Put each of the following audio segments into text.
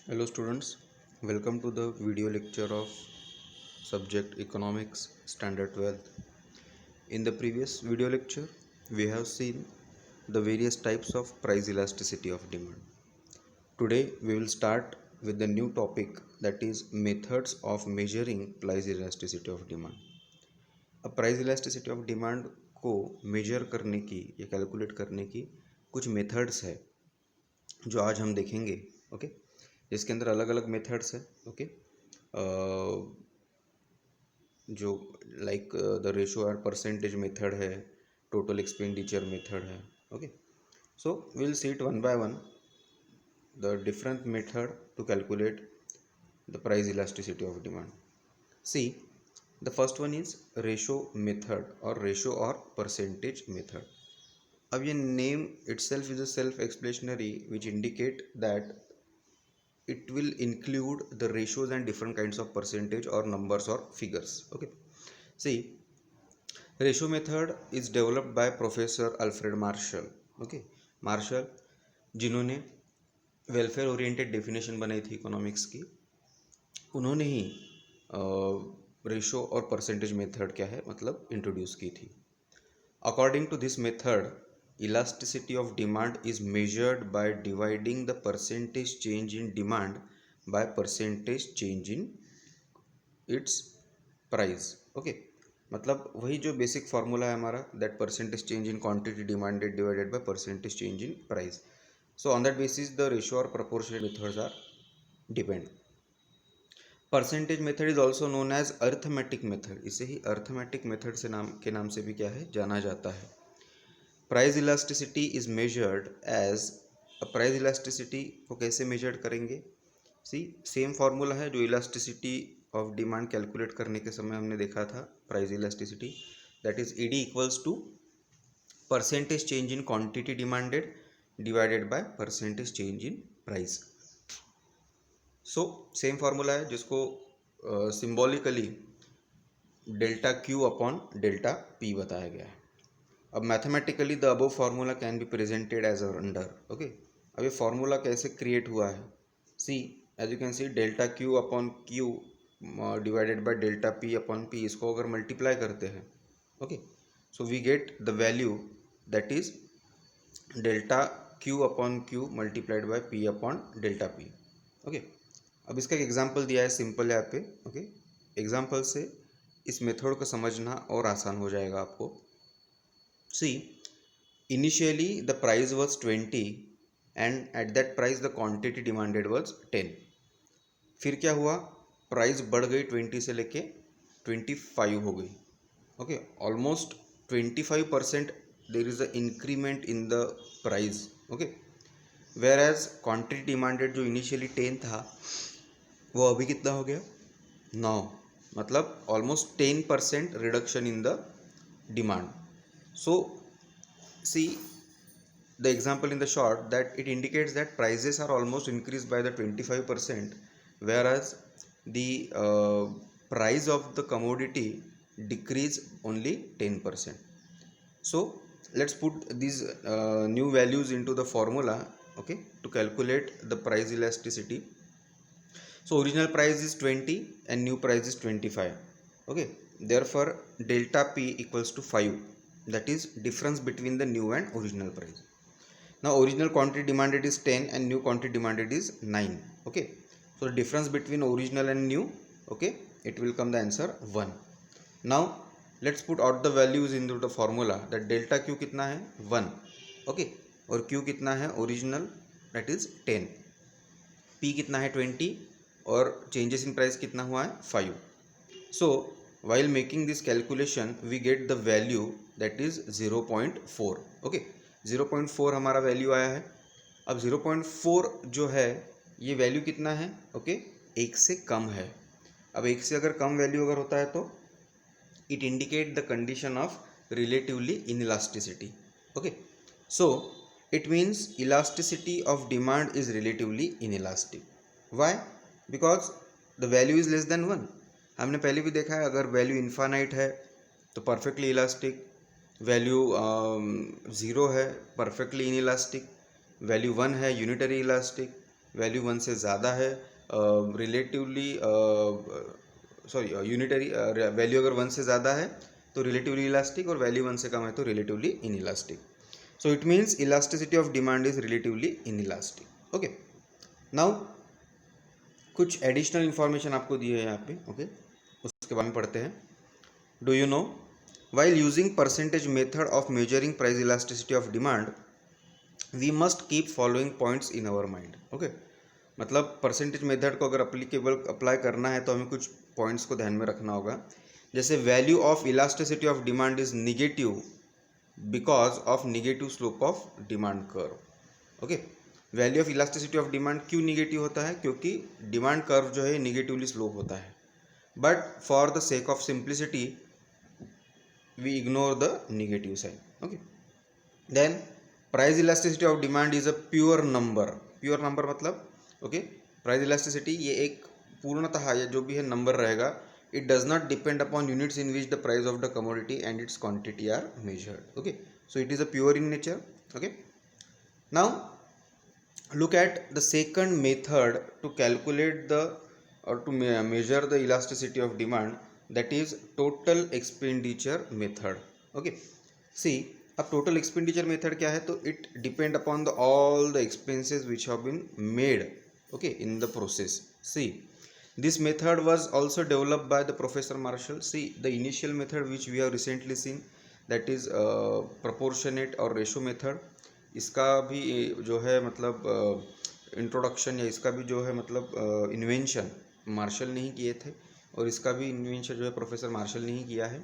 Hello students, welcome to the video lecture of subject Economics Standard 12th. In the previous video lecture, we have seen the various types of price elasticity of demand. Today we will start with the new topic, that is methods of measuring price elasticity of demand. अब price elasticity of demand को major करने की या calculate करने की कुछ methods है जो आज हम देखेंगे। ओके, जिसके अंदर अलग अलग मेथड्स है। ओके, जो लाइक द रेशो और परसेंटेज मेथड है, टोटल एक्सपेंडिचर मेथड है। Okay, so will see it one by one the different method to calculate the price elasticity of demand. See, the first one is ratio method और ratio और percentage method. अब ये name itself is a self explanatory which indicate that it will include the ratios and different kinds of percentage or numbers or figures. Okay, see, ratio method is developed by Professor Alfred Marshall. Okay, Marshall जिन्होंने welfare oriented definition बनाई थी economics की, उन्होंने ही ratio और percentage method क्या है मतलब इंट्रोड्यूस की थी। According to this method, elasticity of demand is measured by dividing the percentage change in demand by percentage change in its price. Okay, मतलब वही जो बेसिक फार्मूला है हमारा, that percentage change in quantity demanded divided by percentage change in price. So on that basis the ratio और proportional methods are depend. Percentage method is also known as arithmetic method. इसे ही arithmetic method से नाम से भी क्या है जाना जाता है. Price elasticity is measured as price elasticity को कैसे मेजर्ड करेंगे. सी, सेम फार्मूला है जो इलास्टिसिटी ऑफ डिमांड कैलकुलेट करने के समय हमने देखा था. Price elasticity that is ED equals to percentage change in quantity demanded divided by percentage change in price. So same formula है जिसको symbolically delta Q upon delta P बताया गया है. अब mathematically the above formula can be presented as under. Okay, अब ये formula कैसे create हुआ है. See, as you can see delta Q upon Q divided by delta P upon P, इसको अगर मल्टीप्लाई करते हैं, okay, so we get the value that is delta Q upon Q multiplied by P upon delta P. Okay, अब इसका एक example दिया है simple यहाँ पे. ओके, एग्जाम्पल से इस मेथड को समझना और आसान हो जाएगा आपको. See, initially the price was 20 and at that price the quantity demanded was 10. फिर क्या हुआ, प्राइस बढ़ गई 20 से लेके 25 हो गई. Okay, almost 25% there is a increment in the price. Okay, where as quantity demanded जो इनिशियली 10 था वो अभी कितना हो गया 9. मतलब almost 10% reduction in the demand. So, see the example in the short that it indicates that prices are almost increased by the 25%, whereas the price of the commodity decrease only 10%. So let's put these new values into the formula, okay, to calculate the price elasticity. So original price is 20 and new price is 25. Okay, therefore delta p equals to 5. That is difference between the new and original price. Now original quantity demanded is 10 and new quantity demanded is 9. Okay, so the difference between original and new, okay, it will come the answer 1. Now let's put out the values into the formula. that delta q कितना है 1. okay, और q कितना है original, that is 10. p कितना है 20 और changes in price कितना हुआ है 5. So while making this calculation we get the value that is 0.4. okay, 0.4 हमारा वैल्यू आया है. अब 0.4 जो है ये वैल्यू कितना है, ओके, 1 से कम है. अब 1 से अगर कम वैल्यू अगर होता है तो it indicate the condition of relatively inelasticity. Okay, so it means elasticity of demand is relatively inelastic. Why? Because the value is less than 1. हमने पहले भी देखा है अगर वैल्यू इन्फानाइट है तो परफेक्टली इलास्टिक, वैल्यू 0 है परफेक्टली इनइलास्टिक, वैल्यू 1 है यूनिटरी इलास्टिक, वैल्यू 1 से ज़्यादा है रिलेटिवली यूनिटरी वैल्यू अगर 1 से ज़्यादा है तो रिलेटिवली इलास्टिक और वैल्यू 1 से कम है तो relatively in elastic. So it means elasticity of demand is relatively in elastic. Okay, now कुछ एडिशनल इन्फॉर्मेशन आपको दी है यहाँ पे. ओके, उसके बारे में पढ़ते हैं. Do you know, while using percentage method of measuring price elasticity of demand we must keep following points in our mind. Okay, मतलब परसेंटेज मेथड को अगर अप्लाई करना है तो हमें कुछ पॉइंट्स को ध्यान में रखना होगा. जैसे value of elasticity of demand is negative because of negative slope of demand curve. Okay, value of elasticity of demand क्यों निगेटिव होता है? क्योंकि डिमांड कर्व जो है निगेटिवली स्लोप होता है. But for the sake of simplicity we ignore the negative sign. Okay, then price elasticity of demand is a pure number. Pure number मतलब okay, price elasticity ये एक पूर्णतः ये जो भी है नंबर रहेगा. It does not depend upon units in which the price of the commodity and its quantity are measured. Okay, so it is a pure in nature. Okay, now look at the second method to calculate the or to measure the elasticity of demand, that is total expenditure method. Okay, see, अब total expenditure method क्या है? तो it depend upon the all the expenses which have been made okay in the process. See, this method was also developed by the Professor Marshall. See, the initial method which we have recently seen, that is proportionate or ratio method, इसका भी जो है मतलब introduction या इसका भी जो है मतलब इन्वेंशन मार्शल ने ही किए थे और इसका भी इन्वेंशन जो है प्रोफेसर मार्शल ने ही किया है.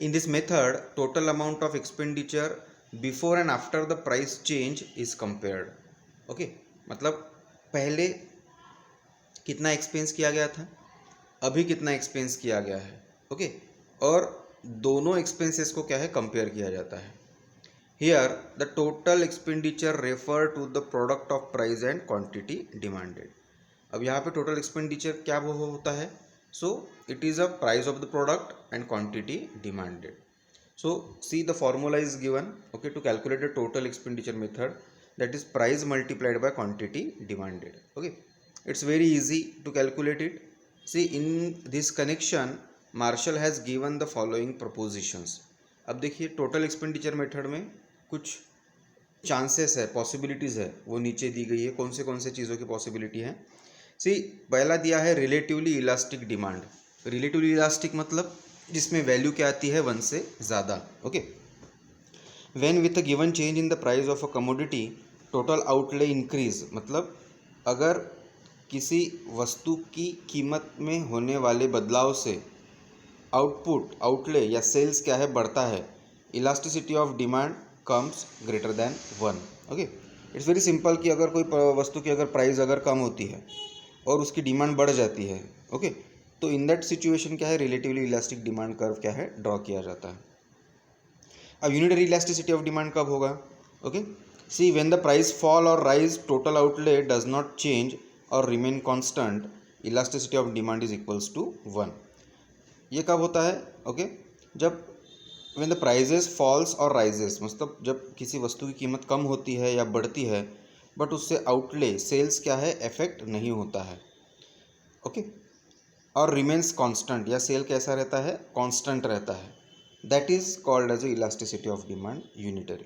In this method total amount of expenditure before and after the price change is compared. Okay, मतलब पहले कितना एक्सपेंस किया गया था, अभी कितना एक्सपेंस किया गया है. ओके, और दोनों एक्सपेंसेस को क्या है कंपेयर किया जाता है. Here the total expenditure refer to the product of price and quantity demanded. अब यहाँ पे टोटल एक्सपेंडिचर क्या वो होता है? So it is a price of the product and quantity demanded. So see the formula is given okay to calculate the total expenditure method, that is price multiplied by quantity demanded. Okay, it's very easy to calculate it. See, in this connection Marshall has given the following propositions. अब देखिए total expenditure method में कुछ chances है, possibilities है, वो नीचे दी गई है. कौन से चीज़ों की पॉसिबिलिटी है? सी, पहला दिया है relatively elastic demand. Relatively elastic मतलब जिसमें वैल्यू क्या आती है 1 से ज़्यादा. Okay, when with a given change in the price of a commodity total outlay increase, मतलब अगर किसी वस्तु की कीमत में होने वाले बदलाव से आउटले या सेल्स क्या है बढ़ता है, elasticity of demand comes greater than 1. Okay, it's very simple कि अगर कोई वस्तु की अगर प्राइस अगर कम होती है और उसकी डिमांड बढ़ जाती है ओके, तो इन दैट सिचुएशन क्या है रिलेटिवली इलास्टिक डिमांड कर्व क्या है ड्रॉ किया जाता है. अब यूनिटरी इलास्टिसिटी ऑफ डिमांड कब होगा? Okay, see, when the price fall और rise total outlay does not change और remain constant, elasticity of demand is equals to 1. ये कब होता है? ओके, जब व्हेन द प्राइजेस फॉल्स और राइजेस, मतलब जब किसी वस्तु की कीमत कम होती है या बढ़ती है बट उससे आउटले सेल्स क्या है इफेक्ट नहीं होता है. ओके, और रिमेन्स कांस्टेंट या सेल कैसा रहता है कांस्टेंट रहता है, that is called as elasticity of demand unitary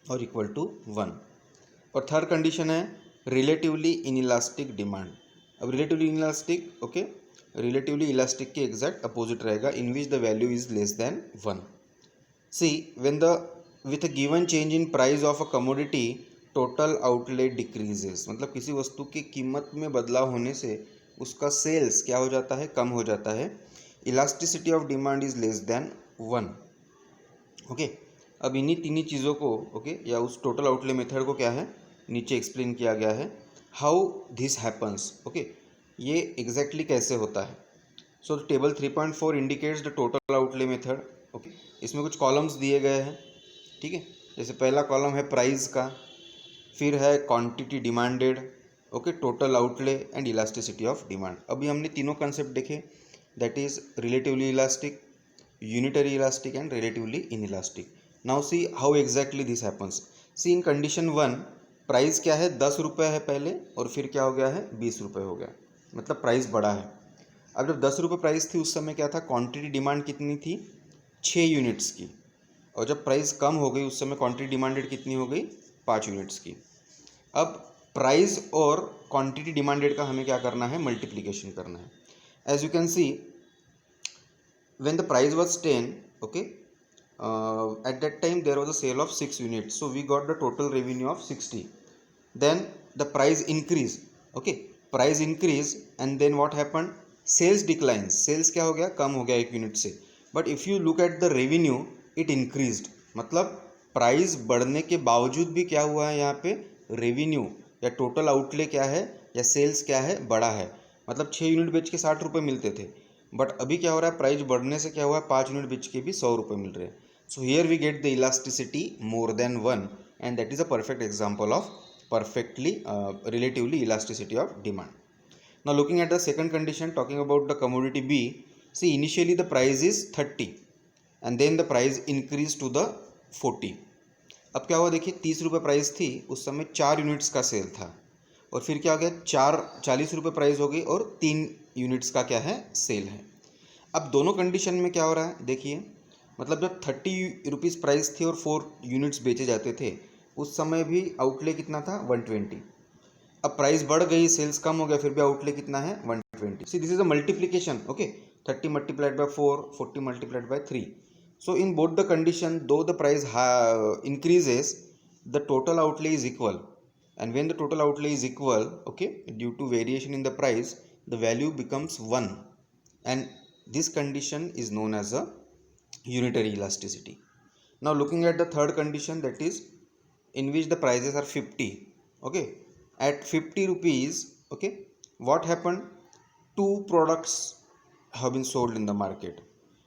और इक्वल टू 1. और थर्ड कंडीशन है रिलेटिवली इनइलास्टिक डिमांड. अब relatively inelastic okay, relatively elastic के एग्जैक्ट अपोजिट रहेगा in which the value is less than 1. See, when the with a given change in price of a commodity total outlay decreases, मतलब किसी वस्तु की कीमत में बदलाव होने से उसका सेल्स क्या हो जाता है कम हो जाता है, elasticity of demand is less than 1. Okay, अब इन्हीं तीनों चीज़ों को ओके या उस टोटल आउटले मेथड को क्या है नीचे एक्सप्लेन किया गया है हाउ दिस हैपन्स. ओके, ये एग्जैक्टली कैसे होता है. सो table 3.4 indicates the total outlay method. Okay, इसमें कुछ कॉलम्स दिए गए हैं. ठीक है, जैसे पहला कॉलम है प्राइस का, फिर है quantity demanded okay, total outlay and elasticity of demand. अभी हमने तीनों कंसेप्ट देखे, that is relatively elastic, unitary elastic and relatively inelastic. Now see how exactly this happens. See, in condition 1 price क्या है 10 रुपये है पहले और फिर क्या हो गया है 20 रुपये हो गया, मतलब प्राइस बढ़ा है। अब जब 10 रुपये प्राइस थी उस समय क्या था, क्वांटिटी डिमांड कितनी थी 6 यूनिट्स की, और जब प्राइस कम हो गई उस समय क्वांटिटी डिमांडेड कितनी हो गई 5 यूनिट्स की। अब प्राइस और क्वांटिटी डिमांडेड का हमें क्या करना है, मल्टीप्लिकेशन करना है। As you can see when the price was 10, okay, at that time there was a sale of 6 units, so we got the total revenue of 60. Then the price increase, okay, price increase and then what happened, sales declines, sales क्या हो गया, कम हो गया 1 unit से, but if you look at the revenue it increased, मतलब price बढ़ने के बावजूद भी क्या हुआ है यहाँ पे, रेवेन्यू या टोटल आउटले क्या है या सेल्स क्या है, बढ़ा है। मतलब 6 यूनिट बेच के 60 रुपये मिलते थे, बट अभी क्या हो रहा है, प्राइस बढ़ने से क्या हुआ है, 5 यूनिट बेच के भी 100 रुपये मिल रहे हैं। So here we get the elasticity more than 1 and that is a perfect example of perfectly relatively elasticity of demand. Now looking at the second condition, talking about the commodity B, see initially the price is 30 and then the price increased to the 40. अब क्या हुआ देखिए, 30 रुपये price थी उस समय 4 units का cell था, और फिर क्या हो गया 40 रुपये प्राइस हो गई और 3 यूनिट्स का क्या है, सेल है। अब दोनों कंडीशन में क्या हो रहा है देखिए, मतलब जब 30 रुपीज़ प्राइस थी और 4 यूनिट्स बेचे जाते थे उस समय भी आउटले कितना था 120। अब प्राइस बढ़ गई, सेल्स कम हो गया, फिर भी आउटले कितना है 120। See this is a multiplication, okay, 30 multiplied by 4, 40 multiplied by 3। So in both the condition though the price increases, the total outlay is equal, and when the total outlay is equal, okay, due to variation in the price the value becomes 1, and this condition is known as a unitary elasticity. Now looking at the third condition, that is in which the prices are 50, okay, at 50 rupees, okay, what happened, two products have been sold in the market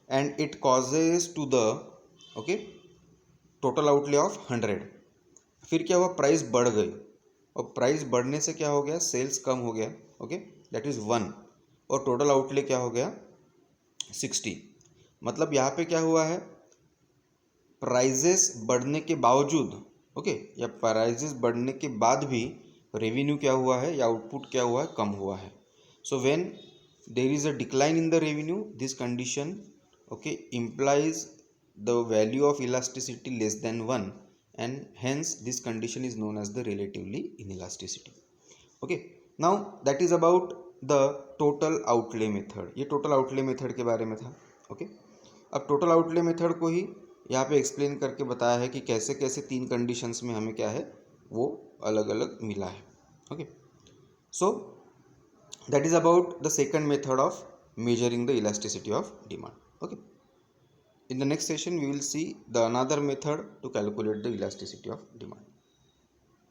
and it causes to the, okay, total outlay of 100। फिर क्या हुआ, price बढ़ गई, और price बढ़ने से क्या हो गया, सेल्स कम हो गया, ओके, दैट इज 1, और टोटल आउटले क्या हो गया 60। मतलब यहाँ पे क्या हुआ है, प्राइजेस बढ़ने के बावजूद, ओके, या प्राइजेस बढ़ने के बाद भी रेवेन्यू क्या हुआ है या आउटपुट क्या हुआ है, कम हुआ है। So when there is a decline in the revenue, this condition, okay, implies the value of elasticity less than 1 and hence this condition is known as the relatively inelasticity. Okay, now that is about the total outlay method। ये total outlay method के बारे में था, okay। अब total outlay method को ही यहाँ पे explain करके बताया है कि कैसे कैसे 3 कंडीशंस में हमें क्या है वो अलग अलग मिला है, okay. So that is about the second method of measuring the elasticity of demand, okay। In the next session we will see the another method to calculate the elasticity of demand.